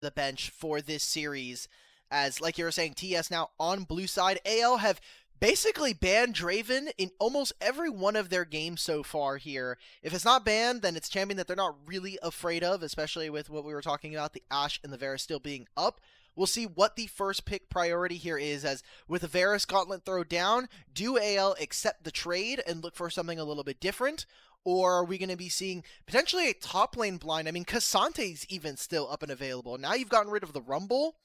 the bench for this series. As, like you were saying, TS now on blue side. AL have basically banned Draven in almost every one of their games so far here. If it's not banned, then it's champion that they're not really afraid of, especially with what we were talking about, the Ashe and the Varus still being up. We'll see what the first pick priority here is, as with the Varus Gauntlet throw down, do AL accept the trade and look for something a little bit different? Or are we going to be seeing potentially a top lane blind? I mean, Cassante's even still up and available. Now you've gotten rid of the Rumble.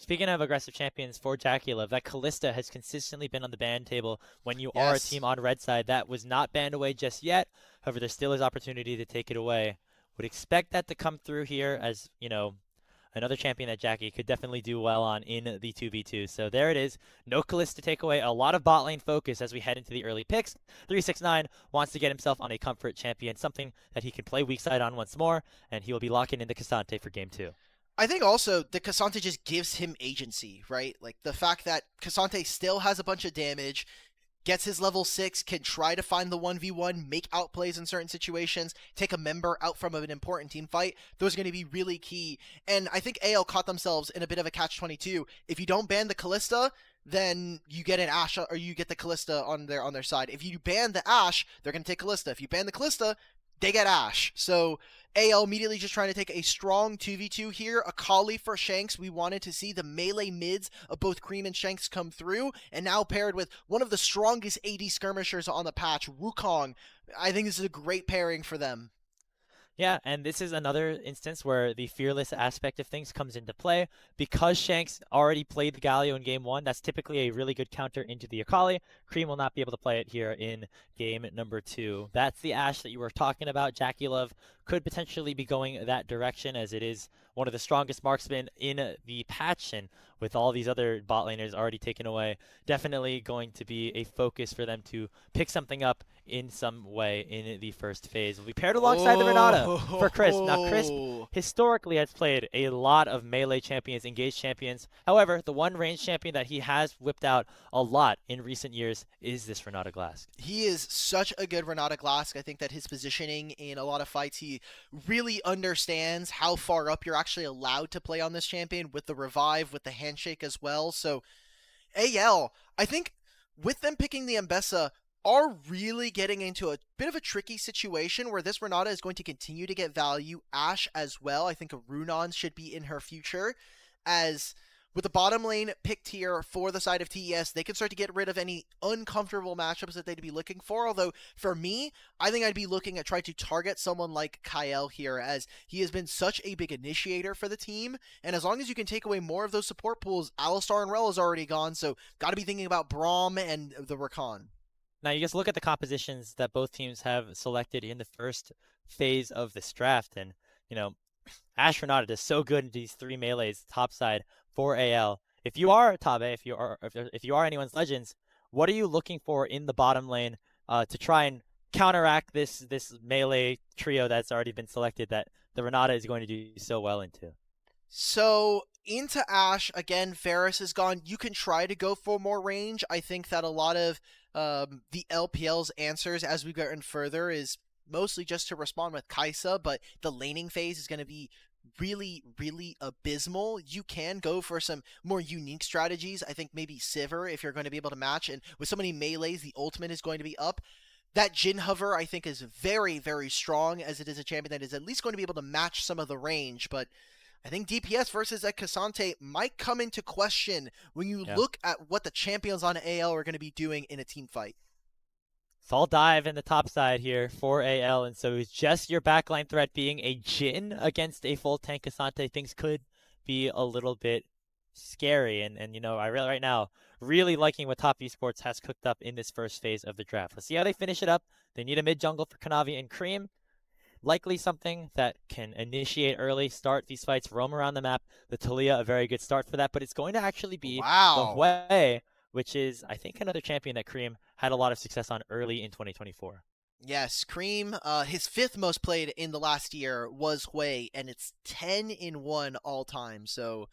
Speaking of aggressive champions for Jackulov, that Kalista has consistently been on the ban table when you are a Yes. team on red side. That was not banned away just yet. However, there still is opportunity to take it away. Would expect that to come through here as, another champion that Jackie could definitely do well on in the 2v2. So there it is. No Kalista to take away. A lot of bot lane focus as we head into the early picks. 369 wants to get himself on a comfort champion, something that he can play weak side on once more, and he will be locking in the Cassante for game 2. I think also the Cassante just gives him agency, right? Like the fact that Cassante still has a bunch of damage, gets his level 6, can try to find the 1v1, make outplays in certain situations, take a member out from an important team fight. Those are going to be really key. And I think AL caught themselves in a bit of a catch-22. If you don't ban the Kalista, then you get an Ashe or you get the Kalista on their side. If you ban the Ashe, they're going to take Kalista. If you ban the Kalista, they get Ashe. So AL immediately just trying to take a strong 2v2 here. Akali for Shanks. We wanted to see the melee mids of both Cream and Shanks come through. And now paired with one of the strongest AD skirmishers on the patch, Wukong. I think this is a great pairing for them. Yeah, and this is another instance where the fearless aspect of things comes into play. Because Shanks already played the Galio in game 1, that's typically a really good counter into the Akali. Cream will not be able to play it here in game number 2. That's the Ashe that you were talking about. Jackulov could potentially be going that direction, as it is one of the strongest marksmen in the patch, and with all these other bot laners already taken away, definitely going to be a focus for them to pick something up in some way in the first phase. Will be paired alongside the Renata for Crisp. Now, Crisp historically has played a lot of melee champions, engaged champions. However, the one range champion that he has whipped out a lot in recent years is this Renata Glask. He is such a good Renata Glask. I think that his positioning in a lot of fights, he really understands how far up you're actually allowed to play on this champion with the revive, with the handshake as well. So AL, I think with them picking the Mbessa, are really getting into a bit of a tricky situation where this Renata is going to continue to get value. Ashe as well. I think a Runon should be in her future, as with the bottom lane picked here for the side of TES, they can start to get rid of any uncomfortable matchups that they'd be looking for. Although, for me, I think I'd be looking at trying to target someone like Kael here, as he has been such a big initiator for the team. And as long as you can take away more of those support pools, Alistar and Rel is already gone, so got to be thinking about Braum and the Rakan. Now, you just look at the compositions that both teams have selected in the first phase of this draft, and, Ashe Renata is so good in these 3 melees topside for AL. If you are Tabe, if you are anyone's Legends, what are you looking for in the bottom lane to try and counteract this melee trio that's already been selected that the Renata is going to do so well into? So into Ashe, again, Varus is gone. You can try to go for more range. I think that a lot of the LPL's answers as we go in further is mostly just to respond with Kai'Sa, but the laning phase is going to be really, really abysmal. You can go for some more unique strategies. I think maybe Sivir, if you're going to be able to match, and with so many melees, the ultimate is going to be up. That Jhin Hover, I think, is very, very strong, as it is a champion that is at least going to be able to match some of the range, but I think DPS versus a Cassante might come into question when you look at what the champions on AL are going to be doing in a team fight. So I'll dive in the top side here for AL, and so it's just your backline threat being a Jhin against a full tank Cassante. Things could be a little bit scary, and I really right now really liking what Top Esports has cooked up in this first phase of the draft. Let's see how they finish it up. They need a mid jungle for Kanavi and Cream. Likely something that can initiate early, start these fights, roam around the map. The Taliyah, a very good start for that, but it's going to actually be the Hwei, which is, I think, another champion that Cream had a lot of success on early in 2024. Yes, Cream, his 5th most played in the last year was Hwei, and it's 10-1 all time, so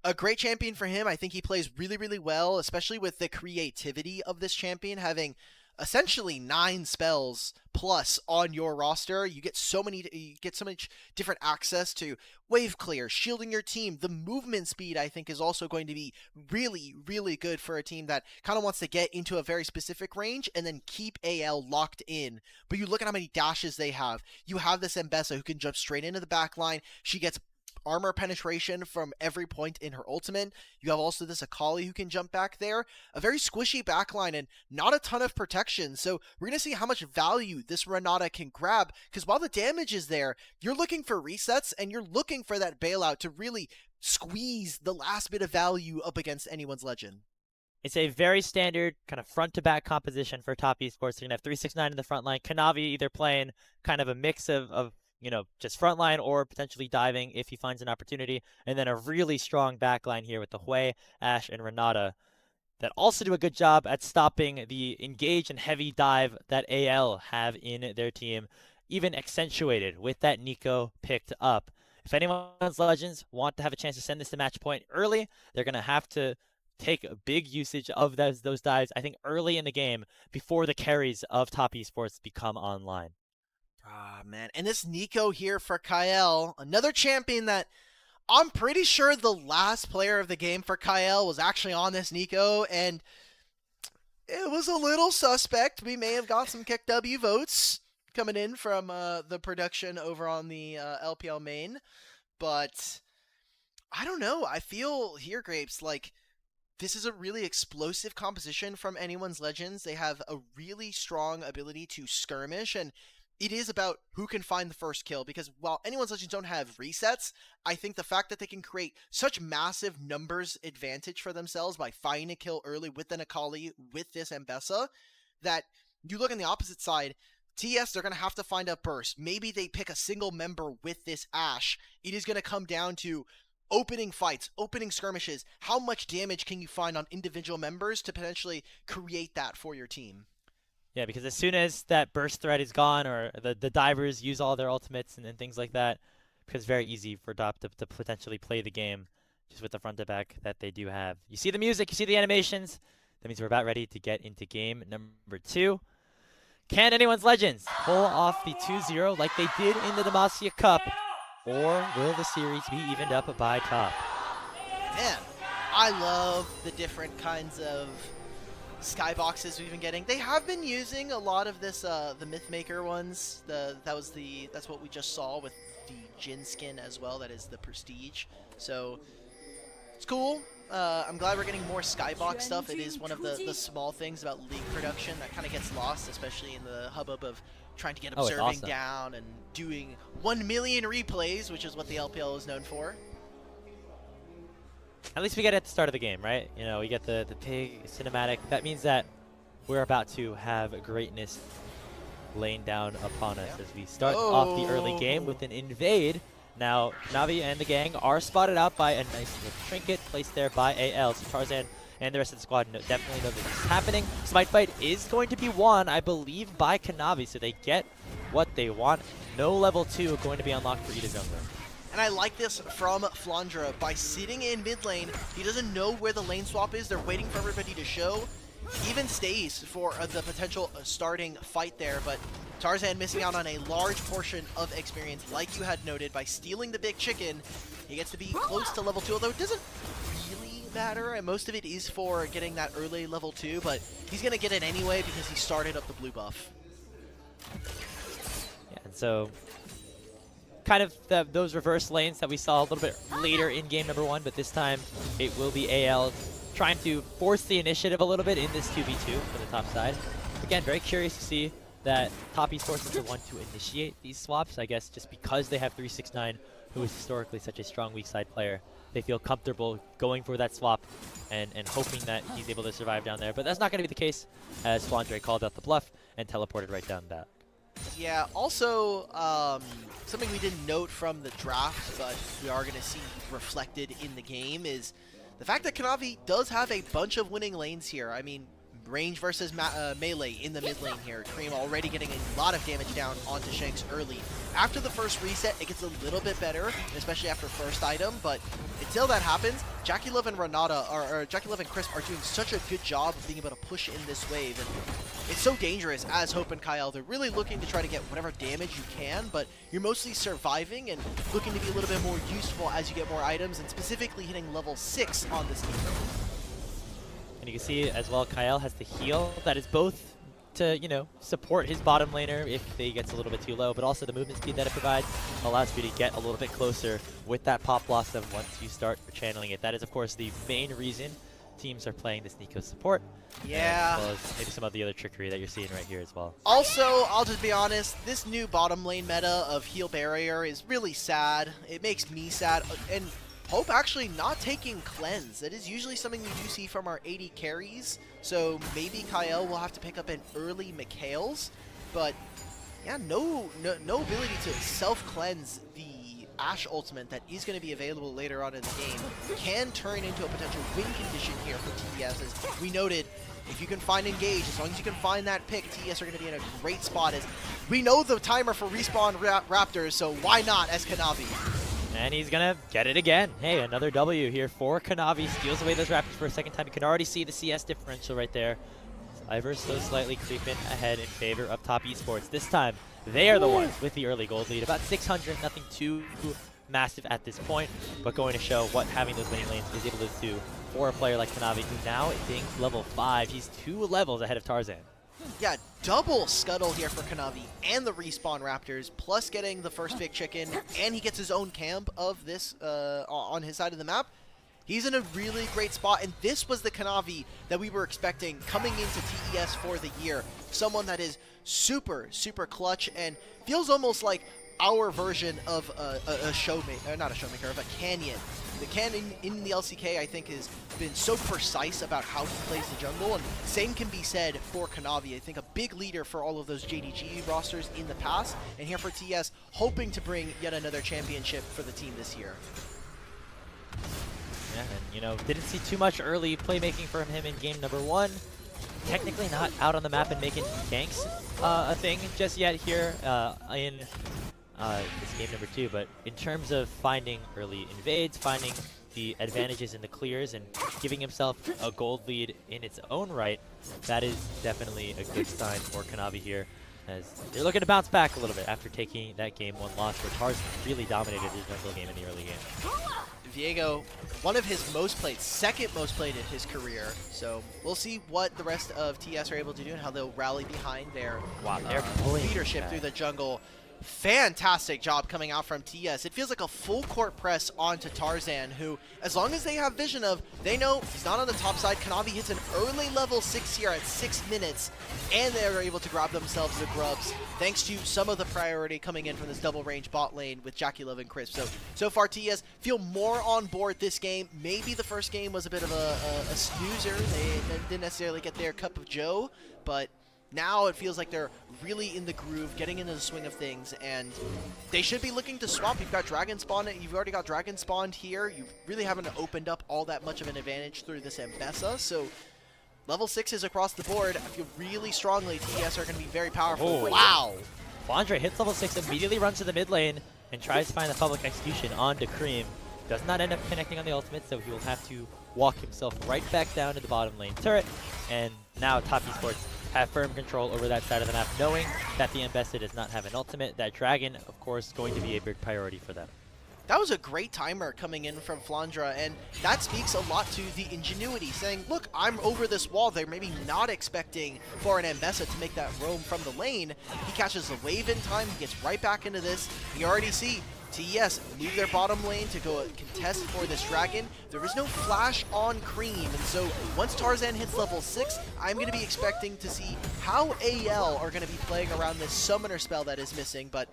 a great champion for him. I think he plays really, really well, especially with the creativity of this champion, having essentially 9 spells plus on your roster. You get so much different access to wave clear, shielding your team. The movement speed, I think, is also going to be really, really good for a team that kind of wants to get into a very specific range and then keep AL locked in. But you look at how many dashes they have. You have this Mbessa who can jump straight into the back line. She gets armor penetration from every point in her ultimate. You have also this Akali who can jump back there. A very squishy backline and not a ton of protection. So we're going to see how much value this Renata can grab, because while the damage is there, you're looking for resets and you're looking for that bailout to really squeeze the last bit of value up against anyone's legend. It's a very standard kind of front-to-back composition for top esports. They're going to have 369 in the front line. Kanavi either playing kind of a mix of just frontline or potentially diving if he finds an opportunity. And then a really strong backline here with the Hui, Ashe, and Renata that also do a good job at stopping the engage and heavy dive that AL have in their team, even accentuated with that Nico picked up. If anyone's Legends want to have a chance to send this to match point early, they're going to have to take a big usage of those dives, I think, early in the game before the carries of top esports become online. Ah, man. And this Nico here for Kael, another champion that I'm pretty sure the last player of the game for Kael was actually on this Nico, and it was a little suspect. We may have got some Kick W votes coming in from the production over on the LPL main, but I don't know. I feel here, Grapes, like this is a really explosive composition from anyone's Legends. They have a really strong ability to skirmish, and it is about who can find the first kill, because while anyone's Legends don't have resets, I think the fact that they can create such massive numbers advantage for themselves by finding a kill early with an Akali, with this Mbessa, that you look on the opposite side, TES, they're going to have to find a burst. Maybe they pick a single member with this Ashe. It is going to come down to opening fights, opening skirmishes. How much damage can you find on individual members to potentially create that for your team? Yeah, because as soon as that burst threat is gone, or the divers use all their ultimates and things like that, it becomes very easy for DOP to potentially play the game just with the front to back that they do have. You see the music, you see the animations. That means we're about ready to get into game number 2. Can anyone's Legends pull off the 2-0 like they did in the Demacia Cup? Or will the series be evened up by top? Man, I love the different kinds of skyboxes we've been getting. They have been using a lot of this, the Mythmaker ones. That's what we just saw with the Jin skin as well. That is the Prestige. So it's cool. I'm glad we're getting more skybox stuff. It is one of the small things about League production that kind of gets lost, especially in the hubbub of trying to get observing down and doing 1 million replays, which is what the LPL is known for. At least we get it at the start of the game, right? You know, we get the big cinematic. That means that we're about to have greatness laying down upon us as we start off the early game with an invade. Now, Navi and the gang are spotted out by a nice little trinket placed there by AL. So Tarzan and the rest of the squad definitely know that this is happening. Smite fight is going to be won, I believe, by Kanavi, so they get what they want. No level 2 going to be unlocked for either jungler. And I like this from Flandra. By sitting in mid lane, he doesn't know where the lane swap is. They're waiting for everybody to show. He even stays for the potential starting fight there, but Tarzan missing out on a large portion of experience, like you had noted, by stealing the big chicken. He gets to be close to level 2, although it doesn't really matter, and most of it is for getting that early level 2, but he's going to get it anyway because he started up the blue buff. Yeah, and so kind of those reverse lanes that we saw a little bit later in game number 1, but this time it will be AL trying to force the initiative a little bit in this 2v2 for the top side. Again, very curious to see that top esports is the one to initiate these swaps. I guess just because they have 369, who is historically such a strong weak side player, they feel comfortable going for that swap and hoping that he's able to survive down there. But that's not going to be the case, as Flandre called out the bluff and teleported right down back. Yeah, also, something we didn't note from the draft, but we are going to see reflected in the game, is the fact that Kanavi does have a bunch of winning lanes here. I mean, range versus melee in the mid lane here. Cream already getting a lot of damage down onto Shanks early. After the first reset, it gets a little bit better, especially after first item, but until that happens, JackeyLove and Renata, or JackeyLove and Crisp are doing such a good job of being able to push in this wave. And it's so dangerous as Hope and Kyle. They're really looking to try to get whatever damage you can, but you're mostly surviving and looking to be a little bit more useful as you get more items, and specifically hitting level 6 on this team. And you can see as well, Kyle has the heal that is both to, you know, support his bottom laner if he gets a little bit too low, but also the movement speed that it provides allows you to get a little bit closer with that pop blossom once you start channeling it. That is, of course, the main reason teams are playing this Nico support. Yeah. As well as maybe some of the other trickery that you're seeing right here as well. Also, I'll just be honest, this new bottom lane meta of heal barrier is really sad. It makes me sad. And Hope actually not taking cleanse. That is usually something you do see from our AD carries. So maybe Kyle will have to pick up an early Mikhail's. But yeah, no ability to self-cleanse the Ashe ultimate that is going to be available later on in the game can turn into a potential win condition here for TES. As we noted, if you can find engage, as long as you can find that pick, TES are going to be in a great spot. As we know the timer for respawn Raptors, so why not as Kanavi? And he's gonna get it again. Hey, another W here for Kanavi. Steals away those Raptors for a second time. You can already see the CS differential right there. Ivers so slightly creeping ahead in favor of Top Esports. This time, they are the ones with the early gold lead. About 600, nothing too massive at this point, but going to show what having those winning lanes is able to do for a player like Kanavi, who now is level 5. He's 2 levels ahead of Tarzan. Yeah, double scuttle here for Kanavi and the respawn Raptors, plus getting the first big chicken, and he gets his own camp of this on his side of the map. He's in a really great spot, and this was the Kanavi that we were expecting coming into TES for the year. Someone that is super, super clutch and feels almost like our version of a showmaker, not a showmaker, of a Canyon. The Canyon in the LCK, I think, has been so precise about how he plays the jungle, and same can be said for Kanavi. I think a big leader for all of those JDG rosters in the past, and here for TS, hoping to bring yet another championship for the team this year. Yeah, and you know, didn't see too much early playmaking from him in game number 1. Technically not out on the map and making ganks a thing just yet here in this game number 2, but in terms of finding early invades, finding the advantages in the clears, and giving himself a gold lead in its own right, that is definitely a good sign for Kanavi here, as they're looking to bounce back a little bit after taking that game 1 loss where Tarzan really dominated his jungle game in the early game. Viego, one of his most played, second most played in his career. So we'll see what the rest of TS are able to do and how they'll rally behind their leadership through the jungle. Fantastic job coming out from TS. It feels like a full court press onto Tarzan, who, as long as they have vision of, they know he's not on the top side. Kanavi hits an early level 6 here at 6 minutes, and they're able to grab themselves the grubs, thanks to some of the priority coming in from this double range bot lane with Jackie Love and Crisp. So far TS feel more on board this game. Maybe the first game was a bit of a snoozer. They didn't necessarily get their cup of joe, but now it feels like they're really in the groove, getting into the swing of things, and they should be looking to swap. You've got Dragon Spawn, you've already got Dragon Spawned here. You really haven't opened up all that much of an advantage through this Ambessa, so level 6s across the board. I feel really strongly TES are going to be very powerful. Oh. Wow! Flandre hits level 6, immediately runs to the mid lane, and tries to find the public execution onto Cream. Does not end up connecting on the ultimate, so he will have to walk himself right back down to the bottom lane turret, and now Top Esports have firm control over that side of the map, knowing that the Ambessa does not have an ultimate. That Dragon, of course, going to be a big priority for them. That was a great timer coming in from Flandra, and that speaks a lot to the ingenuity, saying, look, I'm over this wall. They're maybe not expecting for an Ambessa to make that roam from the lane. He catches the wave in time, he gets right back into this. You already see TES move their bottom lane to go contest for this Dragon. There is no flash on Cream, and so once Tarzan hits level 6, I'm going to be expecting to see how AL are going to be playing around this summoner spell that is missing. But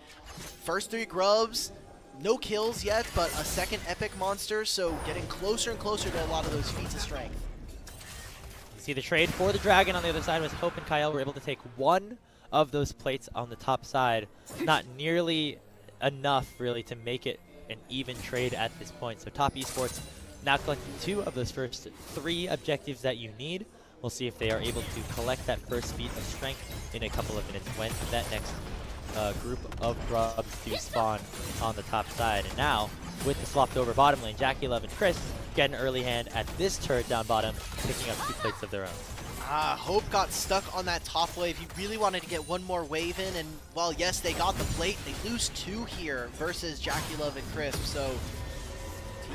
first 3 grubs, no kills yet, but a second epic monster, so getting closer and closer to a lot of those feats of strength. You see the trade for the Dragon on the other side was Hope and Kyle were able to take 1 of those plates on the top side. Not nearly enough really to make it an even trade at this point. So Top Esports now collecting 2 of those first 3 objectives that you need. We'll see if they are able to collect that first feat of strength in a couple of minutes when that next group of grubs do spawn on the top side. And now, with the swapped over bottom lane, Jackie Love and Chris get an early hand at this turret down bottom, picking up 2 plates of their own. Hope got stuck on that top wave. He really wanted to get one more wave in, and well, yes, they got the plate. They lose 2 here versus Jackie Love and Crisp, so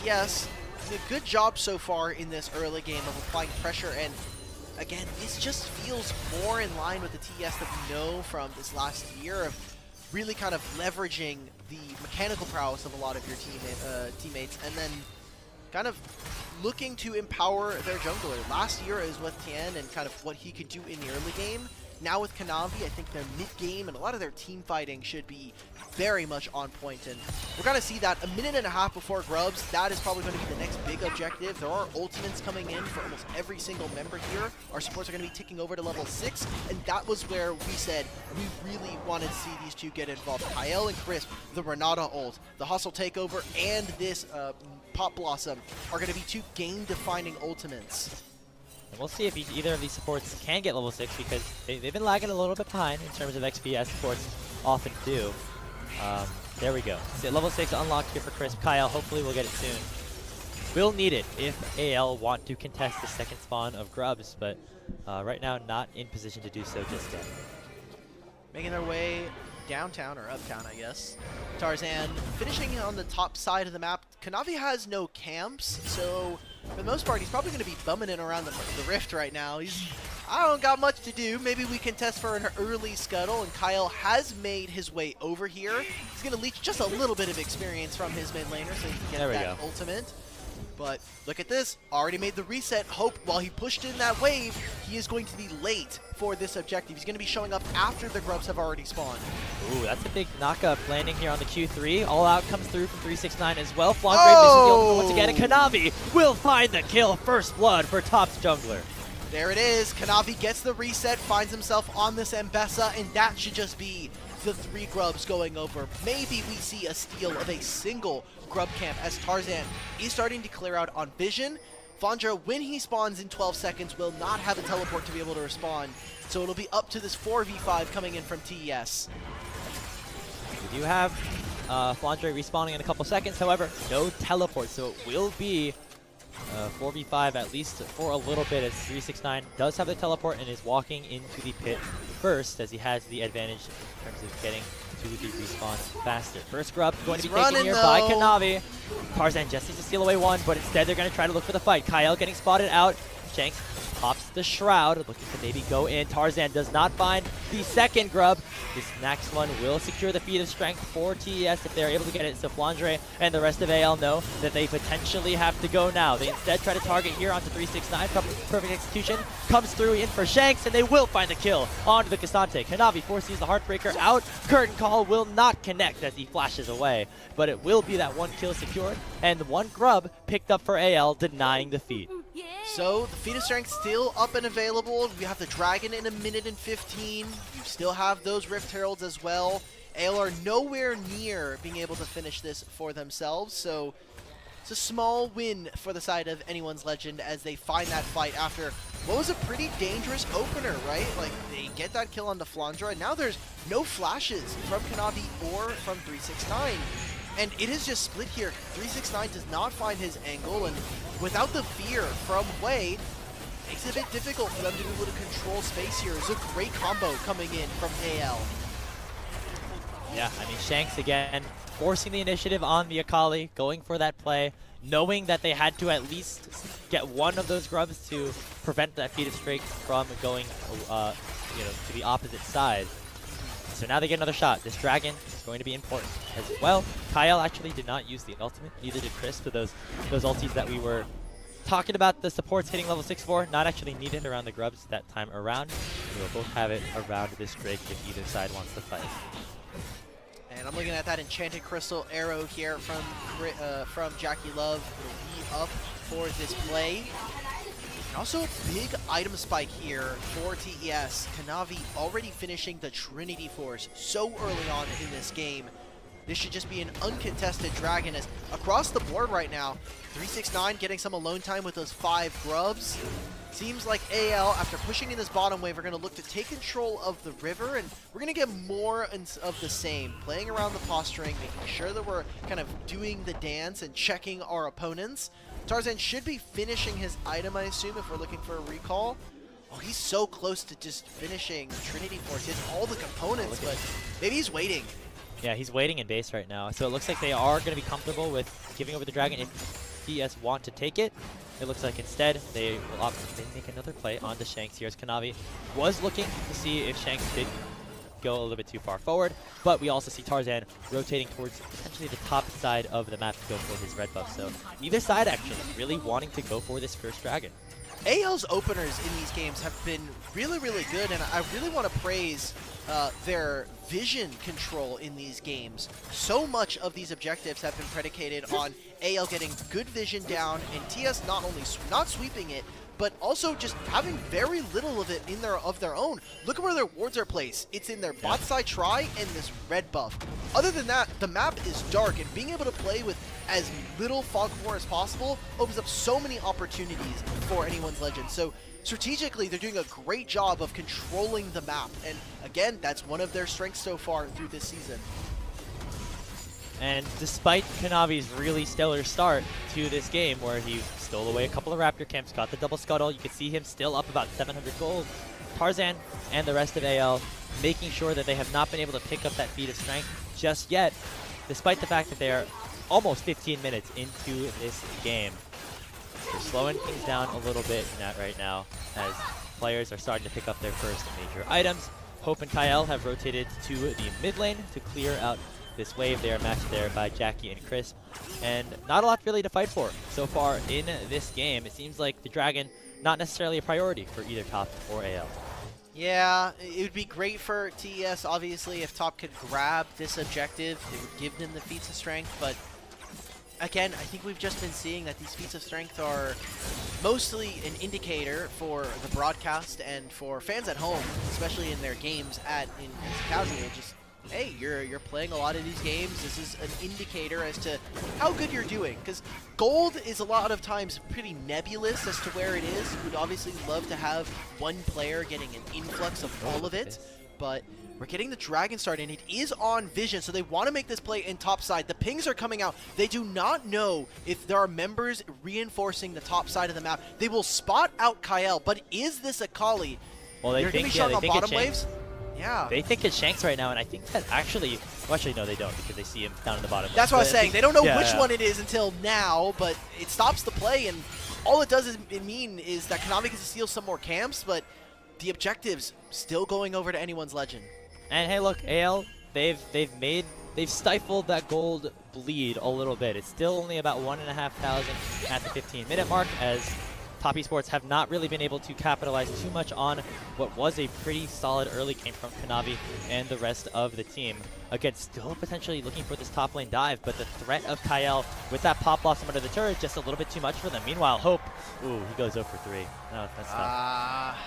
TES, a good job so far in this early game of applying pressure, and again, this just feels more in line with the TES that we know from this last year of really kind of leveraging the mechanical prowess of a lot of your teammates, and then kind of looking to empower their jungler. Last year is with Tien and kind of what he could do in the early game. Now with Kanavi, I think their mid-game and a lot of their team fighting should be very much on point, and we're going to see that a minute and a half before Grubs. That is probably going to be the next big objective. There are ultimates coming in for almost every single member here. Our supports are going to be ticking over to level 6, and that was where we said we really wanted to see these two get involved. Kyle and Crisp, the Renata ult, the Hustle Takeover, and this Pop Blossom are going to be 2 game-defining ultimates. And we'll see if either of these supports can get level 6, because they've been lagging a little bit behind in terms of XP, as supports often do. There we go. So level 6 unlocked here for Crisp. Kyle, hopefully we'll get it soon. We'll need it if AL want to contest the second spawn of Grubs, but right now not in position to do so just yet. Making their way downtown, or uptown, I guess. Tarzan finishing on the top side of the map. Kanavi has no camps, so for the most part, he's probably going to be bumming in around the rift right now. I don't got much to do. Maybe we can test for an early scuttle, and Kyle has made his way over here. He's going to leech just a little bit of experience from his mid laner so he can get that ultimate. But look at this, already made the reset. Hope, while he pushed in that wave, he is going to be late for this objective. He's going to be showing up after the Grubs have already spawned. Ooh, that's a big knockup landing here on the Q3. All out comes through from 369 as well. Flandre misses the ultimate once again, and Kanavi will find the kill. First blood for Top's jungler. There it is. Kanavi gets the reset, finds himself on this Mbessa, and that should just be the 3 Grubs going over. Maybe we see a steal of a single Grub camp as Tarzan is starting to clear out on Vision. Flandre, when he spawns in 12 seconds, will not have a teleport to be able to respond. So it'll be up to this 4v5 coming in from TES. We do have Flandre respawning in a couple seconds, however, no teleport, so it will be 4v5 at least for a little bit, as 369 does have the teleport and is walking into the pit first, as he has the advantage in terms of getting to the respawn faster. First Grub going to be taken here by Kanavi. Tarzan just needs to steal away 1, but instead they're going to try to look for the fight. Kyle getting spotted out. Shanks pops the Shroud, looking to maybe go in. Tarzan does not find the second Grub. This next one will secure the feat of strength for TES if they're able to get it. So Flandre and the rest of AL know that they potentially have to go now. They instead try to target here onto 369. Perfect execution comes through in for Shanks, and they will find the kill onto the Cassante. Kanavi forces the Heartbreaker out. Curtain Call will not connect as he flashes away, but it will be that 1 kill secured, and 1 Grub picked up for AL, denying the feat. So the feat of strength still up and available. We have the dragon in a minute and 15. You still have those Rift Heralds as well. AL are nowhere near being able to finish this for themselves, so it's a small win for the side of Anyone's Legend as they find that fight after what was a pretty dangerous opener, right? Like, they get that kill onto Flandre, and now there's no flashes from Kanavi or from 369. And it is just split here. 369 does not find his angle, and without the fear from Wei, makes it a bit difficult for them to be able to control space here. It's a great combo coming in from AL. Yeah, I mean, Shanks again forcing the initiative on the Akali, going for that play, knowing that they had to at least get 1 of those Grubs to prevent that feat of strength from going to the opposite side. So now they get another shot. This dragon is going to be important as well. Kyle actually did not use the ultimate, neither did Chris, for those ultis that we were talking about. The supports hitting level 6 for, not actually needed around the Grubs that time around. We will both have it around this Drake if either side wants to fight. And I'm looking at that Enchanted Crystal arrow here from Jackie Love. It'll be up for this play. And also a big item spike here for TES. Kanavi already finishing the Trinity Force so early on in this game. This should just be an uncontested dragon, as across the board right now, 369 getting some alone time with those 5 Grubs. Seems like AL, after pushing in this bottom wave, are going to look to take control of the river, and we're going to get more of the same. Playing around the posturing, making sure that we're kind of doing the dance and checking our opponents. Tarzan should be finishing his item, I assume, if we're looking for a recall. Oh, he's so close to just finishing Trinity Force. He has all the components, but maybe he's waiting. Yeah, he's waiting in base right now. So it looks like they are going to be comfortable with giving over the dragon if TES want to take it. It looks like instead they will opt to make another play onto Shanks here as Kanavi was looking to see if Shanks did go a little bit too far forward, but we also see Tarzan rotating towards potentially the top side of the map to go for his red buff. So either side actually really wanting to go for this first dragon. AL's openers in these games have been really, really good, and I really want to praise their vision control in these games. So much of these objectives have been predicated on AL getting good vision down, and TS not only not sweeping it, but also just having very little of it in their own. Look at where their wards are placed. It's in their bot side try and this red buff. Other than that, the map is dark, and being able to play with as little fog of war as possible opens up so many opportunities for anyone's legend. So strategically, they're doing a great job of controlling the map, and again, that's one of their strengths so far through this season. And despite Kanavi's really stellar start to this game, where he stole away a couple of Raptor camps, got the double scuttle, you can see him still up about 700 gold. Tarzan and the rest of AL making sure that they have not been able to pick up that feat of strength just yet, despite the fact that they are almost 15 minutes into this game. They're slowing things down a little bit right now as players are starting to pick up their first major items. Hope and Kyle have rotated to the mid lane to clear out this wave. They are matched there by Jackie and Chris, and not a lot really to fight for so far in this game. It seems like the dragon not necessarily a priority for either top or AL. Yeah, it would be great for TES, obviously, if top could grab this objective. It would give them the feats of strength, but again, I think we've just been seeing that these feats of strength are mostly an indicator for the broadcast and for fans at home, especially in their games in casual. Just, hey, you're playing a lot of these games. This is an indicator as to how good you're doing, because gold is a lot of times pretty nebulous as to where it is. We'd obviously love to have one player getting an influx of all of it, but we're getting the dragon start, and it is on vision, so they want to make this play in top side. The pings are coming out. They do not know if there are members reinforcing the top side of the map. They will spot out Kyle, but is this a Kali? Well, they think, yeah, they on think bottom it's waves? Yeah. They think it's Shanks right now, and I think that actually, well, actually no, they don't, because they see him down in the bottom. That's what I was saying. They don't know which one it is until now, but it stops the play, and all it does mean is that Konami gets to steal some more camps, but the objectives still going over to anyone's legend. And hey, look, AL, they've stifled that gold bleed a little bit. It's still only about 1,500 at the 15-minute mark, as Top Esports have not really been able to capitalize too much on what was a pretty solid early game from Kanavi and the rest of the team. Again, still potentially looking for this top lane dive, but the threat of Kyle with that pop blossom under the turret just a little bit too much for them. Meanwhile, Hope, ooh, he goes 0 for 3. No, that's tough.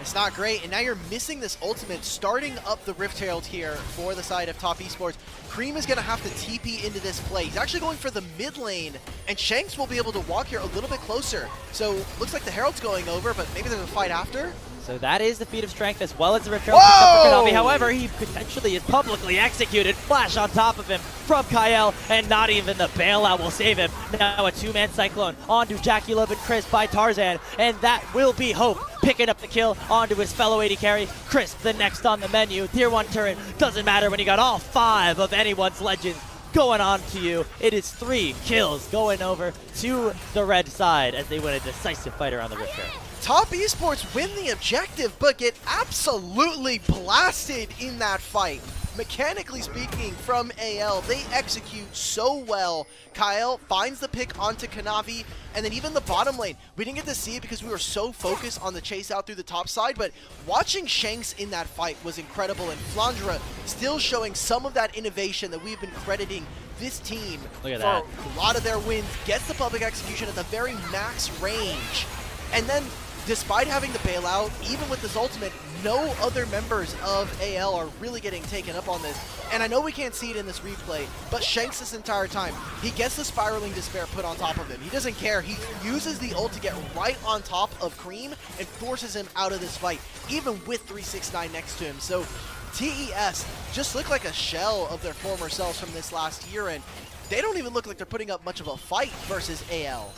It's not great, and now you're missing this ultimate, starting up the Rift Herald here for the side of Top Esports. Cream is going to have to TP into this play. He's actually going for the mid lane, and Shanks will be able to walk here a little bit closer. So, looks like the Herald's going over, but maybe there's a fight after. So that is the feat of strength as well as the Rift Herald for Kanavi. However, he potentially is publicly executed. Flash on top of him from Kyle, and not even the bailout will save him. Now a two-man cyclone onto Jackie Love and Chris by Tarzan, and that will be Hope picking up the kill onto his fellow AD carry. Chris, the next on the menu. Tier 1 turret, doesn't matter when you got all 5 of anyone's legends going on to you. It is 3 kills going over to the red side as they win a decisive fight around the Rift Herald. Top Esports win the objective, but get absolutely blasted in that fight. Mechanically speaking, from AL, they execute so well. Kyle finds the pick onto Kanavi, and then even the bottom lane. We didn't get to see it because we were so focused on the chase out through the top side, but watching Shanks in that fight was incredible, and Flandra still showing some of that innovation that we've been crediting this team for a lot of their wins. Gets the public execution at the very max range, and then despite having the bailout, even with this ultimate, no other members of AL are really getting taken up on this. And I know we can't see it in this replay, but Shanks this entire time, he gets the Spiraling Despair put on top of him. He doesn't care. He uses the ult to get right on top of Cream and forces him out of this fight, even with 369 next to him. So TES just look like a shell of their former selves from this last year, and they don't even look like they're putting up much of a fight versus AL.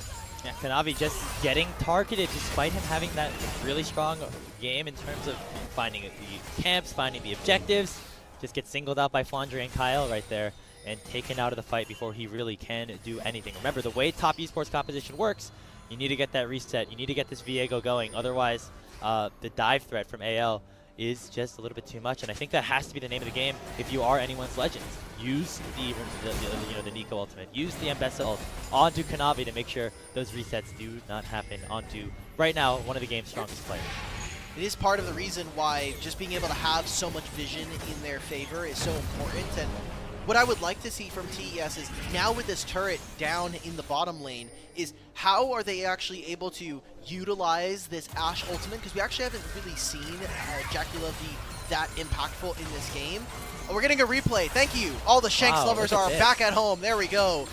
Yeah, Kanavi just getting targeted despite him having that really strong game in terms of finding the camps, finding the objectives. Just gets singled out by Flandre and Kyle right there and taken out of the fight before he really can do anything. Remember, the way top esports composition works, you need to get that reset. You need to get this Viego going. Otherwise, the dive threat from AL is just a little bit too much, and I think that has to be the name of the game if you are anyone's Legends. Use the Nico ultimate, use the Mbessa ult onto Kanavi to make sure those resets do not happen onto, right now, one of the game's strongest players. It is part of the reason why just being able to have so much vision in their favor is so important, and what I would like to see from TES is now with this turret down in the bottom lane is how are they actually able to utilize this Ashe ultimate, because we actually haven't really seen JackeyLove be that impactful in this game. Oh, we're getting a replay. Thank you. All the Shanks lovers are back at home. There we go.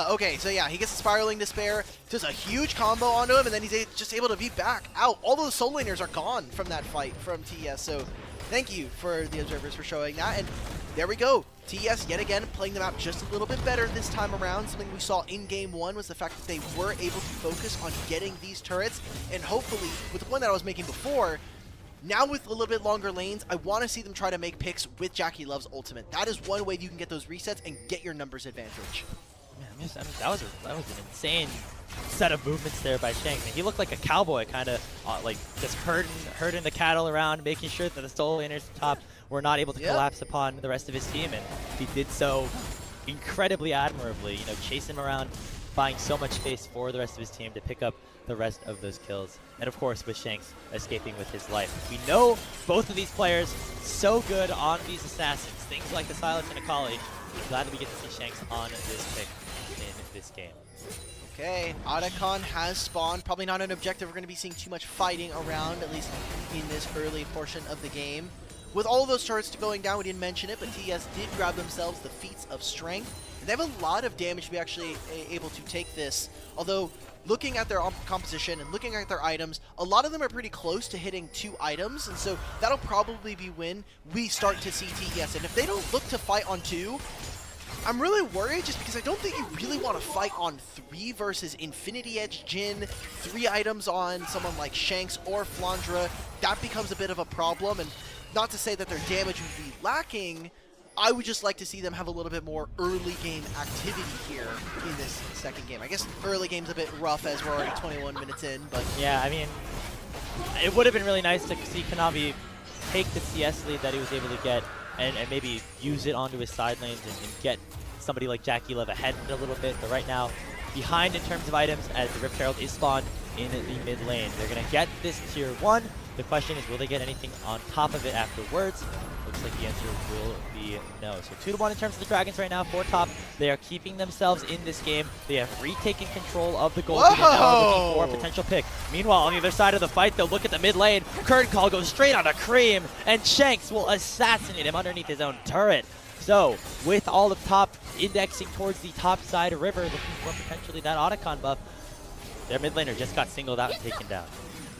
Okay, so yeah, he gets the Spiraling Despair, does a huge combo onto him, and then he's just able to be back out. All those soul laners are gone from that fight from TES, so thank you for the observers for showing that, and there we go. TES yet again playing them out just a little bit better this time around. Something we saw in game one was the fact that they were able to focus on getting these turrets, and hopefully, with the point that I was making before, now with a little bit longer lanes, I want to see them try to make picks with JackeyLove's ultimate. That is one way you can get those resets and get your numbers advantage. Man, that was an insane set of movements there by Shanks. He looked like a cowboy, kind of like just herding the cattle around, making sure that the soul laners at the top were not able to collapse upon the rest of his team, and he did so incredibly admirably. You know, chasing him around, buying so much space for the rest of his team to pick up the rest of those kills. And of course, with Shanks escaping with his life. We know both of these players so good on these assassins, things like the Silence and Akali. I'm glad that we get to see Shanks on this pick in this game. Okay, Otacon has spawned. Probably not an objective we're going to be seeing too much fighting around, at least in this early portion of the game. With all of those turrets going down, we didn't mention it, but TES did grab themselves the Feats of Strength. And they have a lot of damage to be actually able to take this. Although, looking at their composition and looking at their items, a lot of them are pretty close to hitting 2 items. And so that'll probably be when we start to see TES. And if they don't look to fight on 2, I'm really worried just because I don't think you really want to fight on 3 versus Infinity Edge Jhin, 3 items on someone like Shanks or Flandre. That becomes a bit of a problem, and not to say that their damage would be lacking, I would just like to see them have a little bit more early game activity here in this second game. I guess early game's a bit rough as we're already 21 minutes in, but... Yeah, I mean, it would have been really nice to see Kanavi take the CS lead that he was able to get and maybe use it onto his side lanes and get somebody like JackeyLove ahead a little bit. But right now, behind in terms of items, as the Rift Herald is spawned in the mid lane. They're going to get this tier 1. The question is, will they get anything on top of it afterwards? Looks like the answer will be no. So 2-1 in terms of the Dragons right now for top. They are keeping themselves in this game. They have retaken control of the gold and are looking for a potential pick. Meanwhile, on the other side of the fight, they'll look at the mid lane. Curtain Call goes straight onto Cream, and Shanks will assassinate him underneath his own turret. So, with all of top indexing towards the top side of River, looking for potentially that Otacon buff, their mid laner just got singled out and taken down.